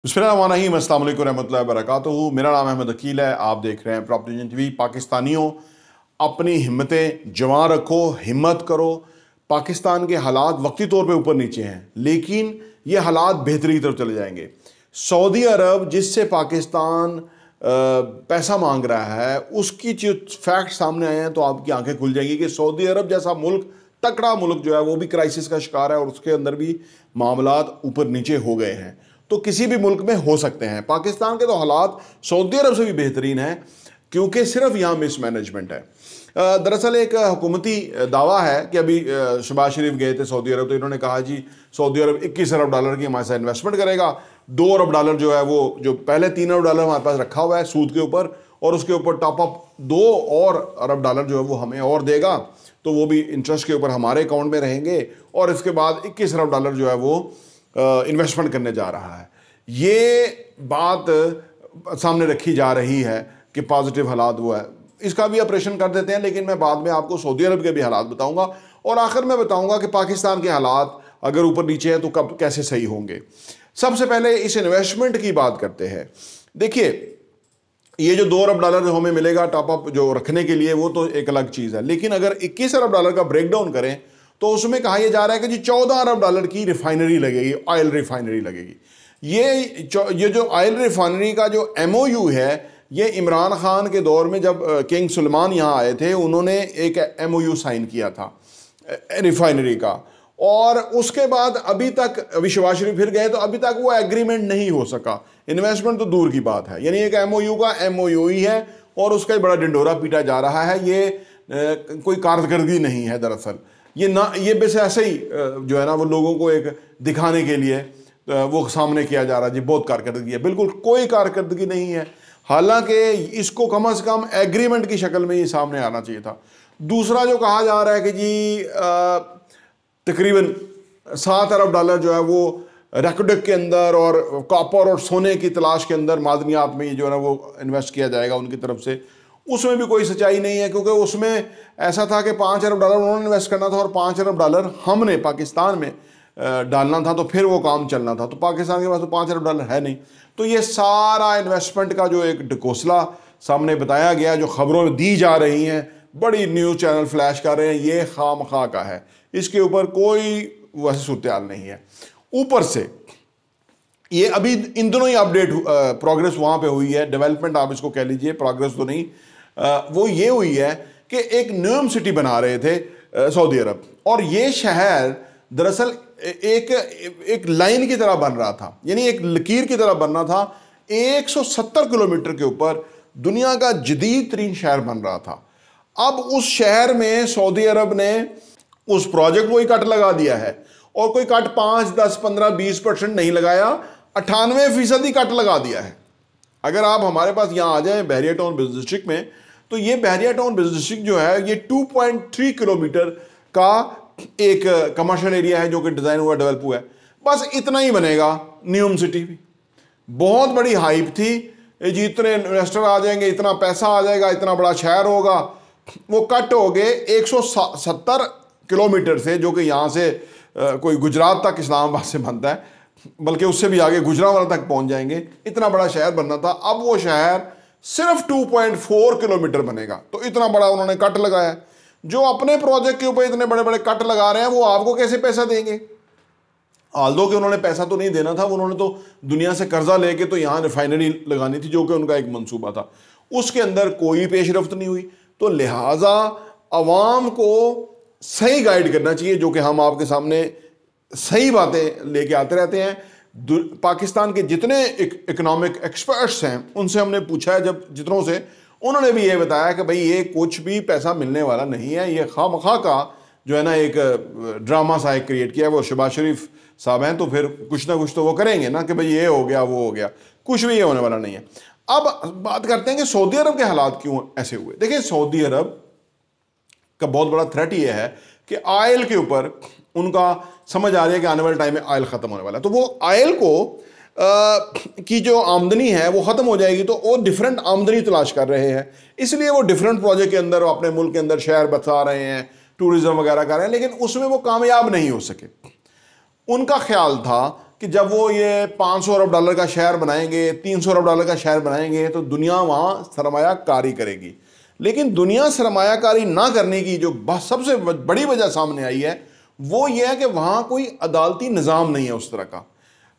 बिस्मिल्लाहिर्रहमानिर्रहीम, अस्सलाम वालेकुम रहमतुल्लाहि व बरकातुहू। मेरा नाम अहमद अकील है। आप देख रहे हैं प्रॉपर्टी टीवी। पाकिस्तानियों, अपनी हिम्मतें जमा रखो, हिम्मत करो। पाकिस्तान के हालात वक्ती तौर पे ऊपर नीचे हैं, लेकिन ये हालात बेहतरी की तरफ चले जाएंगे। सऊदी अरब जिससे पाकिस्तान पैसा मांग रहा है, उसकी जो फैक्ट सामने आए हैं तो आपकी आंखें खुल जाएंगी कि सऊदी अरब जैसा मुल्क, तकड़ा मुल्क जो है, वो भी क्राइसिस का शिकार है और उसके अंदर भी मामलात ऊपर नीचे हो गए हैं। तो किसी भी मुल्क में हो सकते हैं। पाकिस्तान के तो हालात सऊदी अरब से भी बेहतरीन हैं, क्योंकि सिर्फ यहाँ मिसमैनेजमेंट है। दरअसल एक हुकूमती दावा है कि अभी शहबाज शरीफ गए थे सऊदी अरब, तो इन्होंने कहा जी सऊदी अरब 21 अरब डॉलर की हमारे साथ इन्वेस्टमेंट करेगा। 2 अरब डॉलर जो है, वो जो पहले 3 अरब डॉलर हमारे पास रखा हुआ है सूद के ऊपर, और उसके ऊपर टॉप अप 2 और अरब डॉलर जो है वो हमें और देगा, तो वो भी इंटरेस्ट के ऊपर हमारे अकाउंट में रहेंगे। और इसके बाद 21 अरब डॉलर जो है वो इन्वेस्टमेंट करने जा रहा है। ये बात सामने रखी जा रही है कि पॉजिटिव हालात वो है। इसका भी ऑपरेशन कर देते हैं, लेकिन मैं बाद में आपको सऊदी अरब के भी हालात बताऊंगा, और आखिर में बताऊंगा कि पाकिस्तान के हालात अगर ऊपर नीचे हैं तो कब कैसे सही होंगे। सबसे पहले इस इन्वेस्टमेंट की बात करते हैं। देखिए, ये जो 2 अरब डॉलर जो हमें मिलेगा टॉप अप जो रखने के लिए, वो तो एक अलग चीज़ है, लेकिन अगर 21 अरब डॉलर का ब्रेक डाउन करें तो उसमें कहा यह जा रहा है कि जी 14 अरब डॉलर की रिफाइनरी लगेगी, ऑयल रिफाइनरी लगेगी। ये जो ऑयल रिफाइनरी का जो MOU है, ये इमरान खान के दौर में जब किंग सुलेमान यहाँ आए थे, उन्होंने एक MOU साइन किया था रिफाइनरी का, और उसके बाद अभी तक, अभी शहबाज शरीफ फिर गए तो अभी तक वो एग्रीमेंट नहीं हो सका। इन्वेस्टमेंट तो दूर की बात है, यानी एक MOU का MOU ही है और उसका ही बड़ा डिंडोरा पीटा जा रहा है। ये कोई कारकर्दगी नहीं है। दरअसल ये बस ऐसे ही जो है ना, वो लोगों को एक दिखाने के लिए वो सामने किया जा रहा है जी बहुत कारकर्दगी है। बिल्कुल कोई कारकर्दगी नहीं है, हालांकि इसको कम से कम एग्रीमेंट की शक्ल में ही सामने आना चाहिए था। दूसरा जो कहा जा रहा है कि जी तकरीबन 7 अरब डॉलर जो है वो रेकोडेक के अंदर और कॉपर और सोने की तलाश के अंदर मादनियात में जो है ना वो इन्वेस्ट किया जाएगा उनकी तरफ से, उसमें भी कोई सच्चाई नहीं है, क्योंकि उसमें ऐसा था कि 5 अरब डॉलर उन्होंने इन्वेस्ट करना था और 5 अरब डॉलर हमने पाकिस्तान में डालना था, तो फिर वो काम चलना था। तो पाकिस्तान के पास तो 5 अरब डॉलर है नहीं। तो ये सारा इन्वेस्टमेंट का जो एक ढकोसला सामने बताया गया, जो खबरों में दी जा रही हैं, बड़ी न्यूज़ चैनल फ्लैश कर रहे हैं, ये खामखा का है। इसके ऊपर कोई वैसे सूरत नहीं है। ऊपर से ये अभी इन दोनों ही अपडेट प्रोग्रेस वहाँ पे हुई है, डेवलपमेंट आप इसको कह लीजिए, प्रोग्रेस तो नहीं। वो ये हुई है कि एक न्यूम सिटी बना रहे थे सऊदी अरब, और ये शहर दरअसल एक लाइन की तरह बन रहा था, यानी एक लकीर की तरह बनना था। 170 किलोमीटर के ऊपर दुनिया का जदीद तरीन शहर बन रहा था। अब उस शहर में सऊदी अरब ने उस प्रोजेक्ट को ही कट लगा दिया है, और कोई कट 5, 10, 15, 20% नहीं लगाया, 98% ही कट लगा दिया है। अगर आप हमारे पास यहाँ आ जाएं बहरिया टाउन बिजनेस डिस्ट्रिक्ट में, तो ये बहरिया टाउन बिजनेस डिस्ट्रिक्ट जो है, ये 2.3 किलोमीटर का एक कमर्शियल एरिया है जो कि डिज़ाइन हुआ, डेवलप हुआ है। बस इतना ही बनेगा न्यूम सिटी भी। बहुत बड़ी हाइप थी जी, इतने इन्वेस्टर आ जाएंगे, इतना पैसा आ जाएगा, इतना बड़ा शहर होगा। वो कट हो गए 170 किलोमीटर से, जो कि यहाँ से कोई गुजरात तक इस्लामाबाद से बनता है, बल्कि उससे भी आगे गुजरांवाला तक पहुँच जाएंगे। इतना बड़ा शहर बनना था, अब वो शहर सिर्फ 2.4 किलोमीटर बनेगा। तो इतना बड़ा उन्होंने कट लगाया। जो अपने प्रोजेक्ट के ऊपर इतने बड़े बड़े कट लगा रहे हैं, वो आपको कैसे पैसा देंगे? आल्दो कि उन्होंने पैसा तो नहीं देना था, उन्होंने तो दुनिया से कर्जा लेके तो यहाँ रिफाइनरी लगानी थी, जो कि उनका एक मंसूबा था। उसके अंदर कोई पेशरफ्त नहीं हुई। तो लिहाजा अवाम को सही गाइड करना चाहिए, जो कि हम आपके सामने सही बातें लेके आते रहते हैं। पाकिस्तान के जितने इकोनॉमिक एक्सपर्ट्स हैं, उनसे हमने पूछा है, जब जितनों से, उन्होंने भी ये बताया कि भाई ये कुछ भी पैसा मिलने वाला नहीं है, ये खामखा का जो है ना एक ड्रामा सा एक क्रिएट किया है। वो शहबाज शरीफ साहब हैं, तो फिर कुछ ना कुछ तो वो करेंगे ना कि भाई ये हो गया वो हो गया, कुछ भी ये होने वाला नहीं है। अब बात करते हैं कि सऊदी अरब के हालात क्यों ऐसे हुए। देखिए, सऊदी अरब का बहुत बड़ा थ्रेट ये है कि ऑयल के ऊपर उनका समझ आ रही है कि आने वाले टाइम में ऑयल ख़त्म होने वाला है। तो वो ऑयल को की जो आमदनी है वो ख़त्म हो जाएगी, तो वो डिफरेंट आमदनी तलाश कर रहे हैं। इसलिए वो डिफरेंट प्रोजेक्ट के अंदर अपने मुल्क के अंदर शहर बसा रहे हैं, टूरिज़्म वगैरह कर रहे हैं, लेकिन उसमें वो कामयाब नहीं हो सके। उनका ख्याल था कि जब वो ये 500 अरब डॉलर का शहर बनाएंगे, 300 अरब डॉलर का शहर बनाएंगे तो दुनिया वहाँ सरमायाकारी करेगी। लेकिन दुनिया सरमायाकारी ना करने की जो सबसे बड़ी वजह सामने आई है वो ये है कि वहाँ कोई अदालती निज़ाम नहीं है उस तरह का।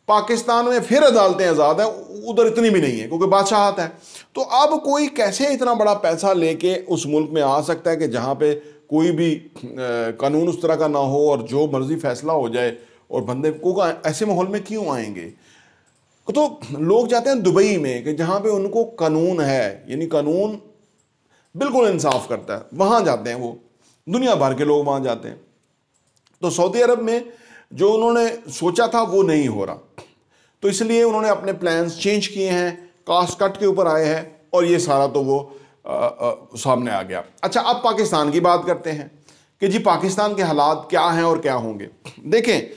पाकिस्तान में फिर अदालतें आज़ाद है, उधर इतनी भी नहीं है क्योंकि बादशाहत है। तो अब कोई कैसे इतना बड़ा पैसा लेके उस मुल्क में आ सकता है कि जहाँ पे कोई भी कानून उस तरह का ना हो और जो मर्जी फैसला हो जाए, और बंदे को ऐसे माहौल में क्यों आएंगे? तो लोग जाते हैं दुबई में कि जहाँ पे उनको कानून है, यानी कानून बिल्कुल इंसाफ करता है, वहाँ जाते हैं वो, दुनिया भर के लोग वहाँ जाते हैं। तो सऊदी अरब में जो उन्होंने सोचा था वो नहीं हो रहा, तो इसलिए उन्होंने अपने प्लान्स चेंज किए हैं, कास्ट कट के ऊपर आए हैं, और ये सारा तो वो सामने आ गया। अच्छा, अब पाकिस्तान की बात करते हैं कि जी पाकिस्तान के हालात क्या हैं और क्या होंगे। देखें,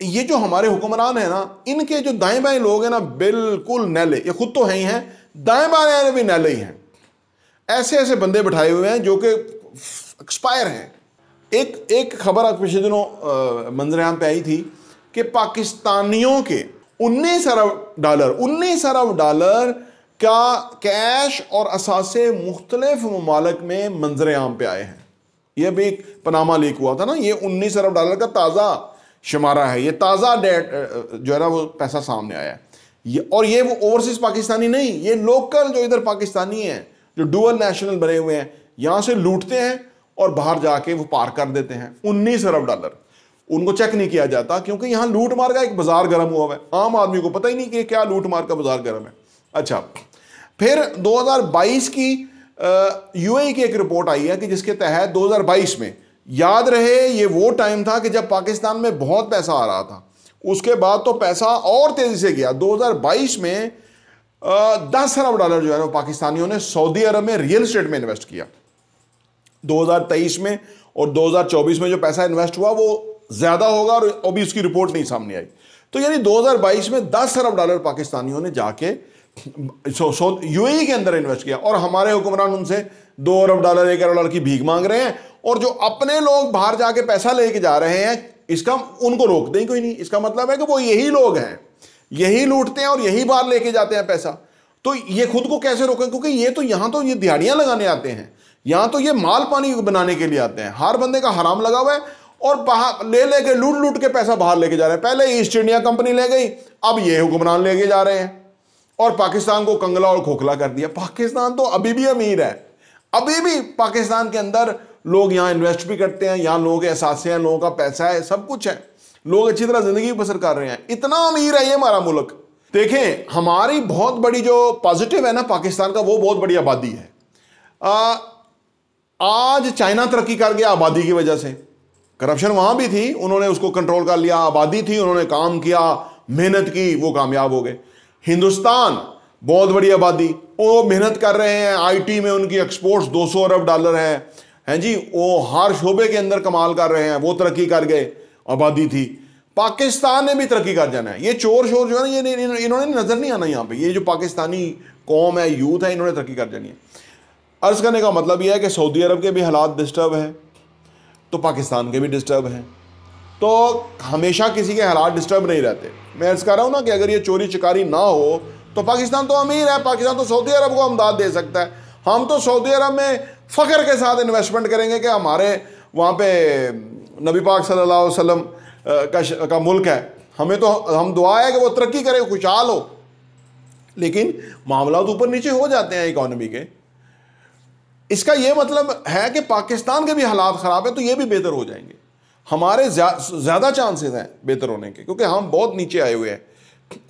ये जो हमारे हुक्मरान हैं ना, इनके जो दाएं बाएं लोग हैं ना, बिल्कुल नैले, ये खुद तो हैं ही हैं, दाएं बाएं भी नैले ही हैं। ऐसे ऐसे बंदे बिठाए हुए हैं जो कि एक्सपायर हैं। एक खबर आज पिछले दिनों मंजरेआम पे आई थी कि पाकिस्तानियों के 19 अरब डॉलर का कैश और असासे मुख्तलिफ ममालिक में मंजरेआम पे आए हैं। यह भी एक पनामा लीक हुआ था ना, ये 19 अरब डॉलर का ताज़ा शुमारा है, ये ताज़ा डेट जो है ना वो पैसा सामने आया है। और ये वो ओवरसीज पाकिस्तानी नहीं, ये लोकल जो इधर पाकिस्तानी हैं जो डुअल नेशनल बने हुए हैं, यहाँ से लूटते हैं और बाहर जाके वो पार कर देते हैं। 19 अरब डॉलर उनको चेक नहीं किया जाता क्योंकि यहाँ लूट मार का एक बाजार गर्म हुआ है, आम आदमी को पता ही नहीं कि क्या लूट मार का बाजार गर्म है। अच्छा, फिर 2022 की यूएई की एक रिपोर्ट आई है कि जिसके तहत 2022 में, याद रहे ये वो टाइम था कि जब पाकिस्तान में बहुत पैसा आ रहा था, उसके बाद तो पैसा और तेजी से गया। 2022 में 10 अरब डॉलर जो है वो पाकिस्तानियों ने सऊदी अरब में रियल एस्टेट में इन्वेस्ट किया। 2023 में और 2024 में जो पैसा इन्वेस्ट हुआ वो ज्यादा होगा, और अभी उसकी रिपोर्ट नहीं सामने आई। तो यानी 2022 में 10 अरब डॉलर पाकिस्तानियों ने जाके यूएई के अंदर इन्वेस्ट किया, और हमारे हुक्मरान उनसे 2 अरब डॉलर 1 अरब डॉलर की भीख मांग रहे हैं, और जो अपने लोग बाहर जाके पैसा लेके जा रहे हैं इसका उनको रोक दें कोई नहीं। इसका मतलब है कि वो यही लोग हैं, यही लूटते हैं और यही बाहर लेके जाते हैं पैसा। तो ये खुद को कैसे रोकें? क्योंकि ये तो यहां तो ये दिहाड़ियां लगाने आते हैं, यहां तो ये माल पानी बनाने के लिए आते हैं। हर बंदे का हराम लगा हुआ है, और बाहर ले लेके लूट के पैसा बाहर लेके जा रहे हैं। पहले ईस्ट इंडिया कंपनी ले गई, अब ये हुक्मरान लेके जा रहे हैं, और पाकिस्तान को कंगला और खोखला कर दिया। पाकिस्तान तो अभी भी अमीर है, अभी भी पाकिस्तान के अंदर लोग यहाँ इन्वेस्ट भी करते हैं, यहाँ लोगों के एहसास हैं, लोगों का पैसा है, सब कुछ है, लोग अच्छी तरह जिंदगी बसर कर रहे हैं। इतना अमीर है ये हमारा मुल्क। देखें, हमारी बहुत बड़ी जो पॉजिटिव है ना पाकिस्तान का, वो बहुत बड़ी आबादी है। आज चाइना तरक्की कर गया आबादी की वजह से। करप्शन वहां भी थी, उन्होंने उसको कंट्रोल कर लिया। आबादी थी, उन्होंने काम किया, मेहनत की, वो कामयाब हो गए। हिंदुस्तान बहुत बड़ी आबादी, वो मेहनत कर रहे हैं, आईटी में उनकी एक्सपोर्ट्स 200 अरब डॉलर हैं जी, वो हर शोबे के अंदर कमाल कर रहे हैं, वो तरक्की कर गए, आबादी थी। पाकिस्तान ने भी तरक्की कर जाना है। ये चोर शोर जो है ना, ये इन्होंने नजर नहीं आना यहाँ पे। ये जो पाकिस्तानी कौम है, यूथ है, इन्होंने तरक्की कर जानी है। अर्ज करने का मतलब यह है कि सऊदी अरब के भी हालात डिस्टर्ब है, तो पाकिस्तान के भी डिस्टर्ब हैं। तो हमेशा किसी के हालात डिस्टर्ब नहीं रहते। मैं अर्ज कर रहा हूँ ना कि अगर ये चोरी चकारी ना हो तो पाकिस्तान तो अमीर है, पाकिस्तान तो सऊदी अरब को अमदाद दे सकता है। हम तो सऊदी अरब में फ़ख्र के साथ इन्वेस्टमेंट करेंगे कि हमारे वहाँ पे नबी पाक सल्लल्लाहु अलैहि वसल्लम का मुल्क है। हमें तो हम दुआ है कि वो तरक्की करे, खुशहाल हो। लेकिन मामला तो ऊपर नीचे हो जाते हैं इकॉनमी के। इसका ये मतलब है कि पाकिस्तान के भी हालात ख़राब है तो ये भी बेहतर हो जाएंगे। हमारे ज़्यादा चांसेस हैं बेहतर होने के, क्योंकि हम बहुत नीचे आए हुए हैं।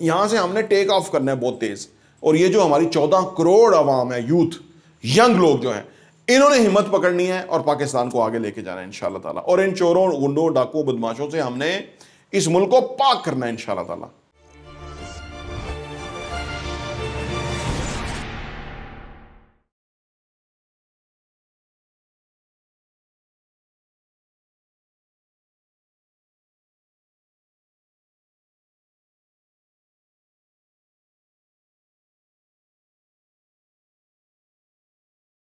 यहाँ से हमने टेक ऑफ करना है बहुत तेज़। और ये जो हमारी 14 करोड़ आवाम है, यूथ, यंग लोग जो हैं, इन्होंने हिम्मत पकड़नी है और पाकिस्तान को आगे लेके जाना है इंशाल्लाह ताला। और इन चोरों, गुंडों, डाकुओं, बदमाशों से हमने इस मुल्क को पाक करना है इंशाल्लाह ताला।